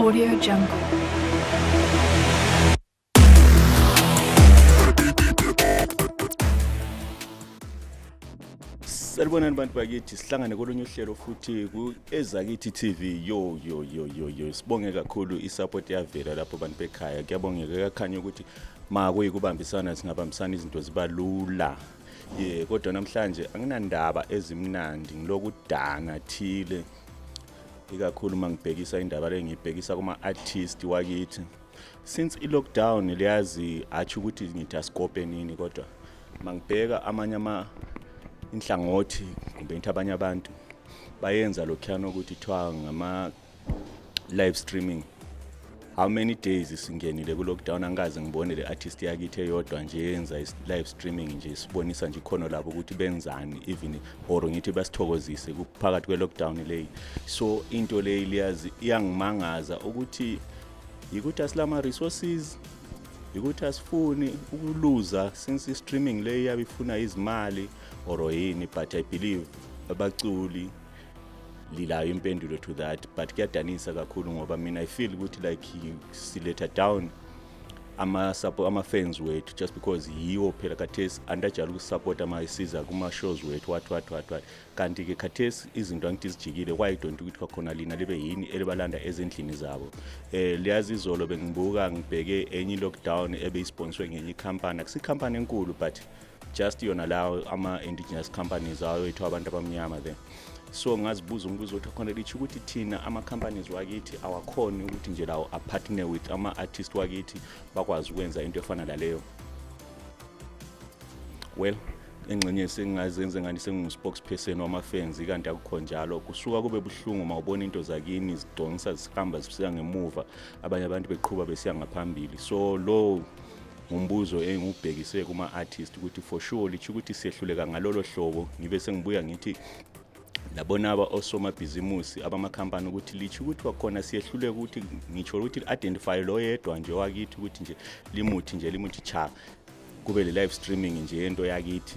Audio Jungle. Salibonani bantu bakithi sihlangane kolunye uhlelo futhi ku-Ezakithi TV yo sibonge kakhulu isupport yavela lapho bantu bekhaya kuyabongeka kakhanya ukuthi makuyikubambisana singabambisana izinto ziba lula kodwa namhlanje anginandaba ezimnandi ngilokudana thile ikakhulu mangibhekisa indaba le ngibhekisa kuma artist wakithi since i-lockdown liyazi athi ukuthi ngithi asikope nini kodwa mangibheka amanye inhlangothi kumbe abanye abantu bayenza lokhuyana ukuthi kuthiwa ngama live streaming. How many days singenile ku lockdown angaze ngibone le artist yakithi eyodwa nje yenza live streaming nje sibonisa nje ikhono labo ukuthi benzani even or ngithi basithokozise kuphakathi kwe lockdown leyi. So into leyi liyazi iyangimangaza ukuthi yikuthi asilama resources ukuthi asifuni ukuluza since streaming leyi yabifuna izimali or yini, but I believe abaculi lilayo impendulo to that, but kuyadanisa kakhulu ngoba mina I feel ukuthi like siletha down ama fans wethu just because yiwo phela khathesi andajala ukusupport isiza kuma shows wethu what kanti ke khathesi izinto angithi zijikile why don't ukuthi kwakhona lina libe yini elibalanda ezindlini zabo. Liyazi izolo bengibuka ngibheke enye lockdown ebeyisponsorwe ngenye company, akusi company enkulu but just yona lawo ama indigenous companies ayo ethu abantu abamnyama there. So ngazibuza umbuzo othi khona lithi ukuthi thina ama companies wakithi awakhoni ukuthi nje lawo apartner with ama artists wakithi bakwazi ukwenza into efana naleyo. Well, engcenye sengazenze ngani sengispokesperson wama fans kanti akukho njalo kusuka kube buhlungu mawubona into zakini zidonsa zihamba zisiya ngemuva abanye abantu beqhubha besiya ngaphambili. So lo umbuzo engubhekise kuma artist ukuthi for sure lithi ukuthi siyehluleka ngalolo hlobo ngibe sengibuya ngithi labona osomabhizimusi abama-company ukuthi lithi ukuthi kwakhona siyehluleka ukuthi ngitsho ukuthi identify lo yedwa nje wakithi ukuthi nje limuthi cha kube le live streaming nje yento yakithi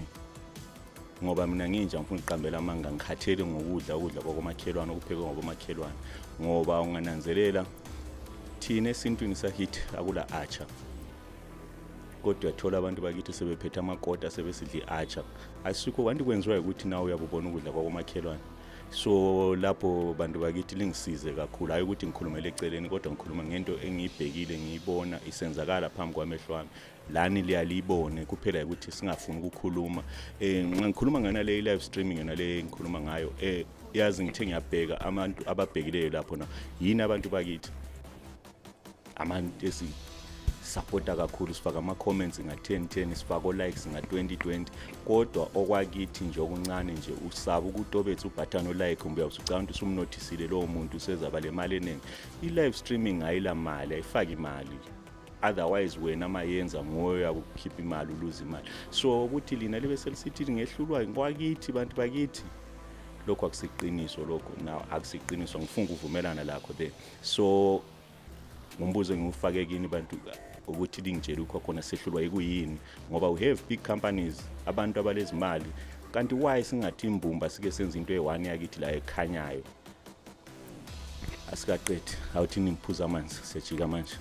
ngoba mina nginje ngifuna uqambela amanga ngikhathele ngokudla kwakomakhelwane okuphekwe ngobomakhelwane ngoba ungananzelela thina esintwini sakithi akula acha kodwa yathola abantu bakithi sebephethe amakota sebesidla iacha asikho kanti kwenziwa ukuthi nawe uyabubona ukudla kwakomakhelwane. So lapho bantu bakithi lingisize kakhulu hayi ukuthi ngikhulumele eceleni kodwa ngikhuluma ngento engiyibhekile ngiyibona isenzakala phambi kwamehlo ami lani liyalibone kuphela ukuthi singafuni ukukhuluma. Ngikhuluma ngana le live streaming yona le ngikhuluma ngayo yazi ngithe ngiyabheka abantu ababhekileyo lapho na yini abantu bakithi abantu supporta kakhulu sifaka ama comments nga10 sifaka likes nga20 kodwa okwakithi nje okuncane nje usaba ukutobetha ubutton like kumbe usucanga ukuthi umnotisile lo muntu usezaba le mali eningi. I live streaming ayila mali ayifaki imali otherwise wena mayenza ngoya ukukhipha imali uluza imali. So ukuthi lina libe selisithi ngehlulwa ngwakithi bantu bakithi lokho akusiqiniso lokho now akusiqiniso ngifuna ukuvumelana lakho there. So ngumbuzo ngifake kini bantu ukuthi lingitshela ukho khona sehlulwa ikuyini ngoba we have big companies abantu abalezimali kanti why singathi imbumba sike senza into e1 yakithi la ekhanyayo asikaqedi awuthini ngiphuza amanzi siyajika manje.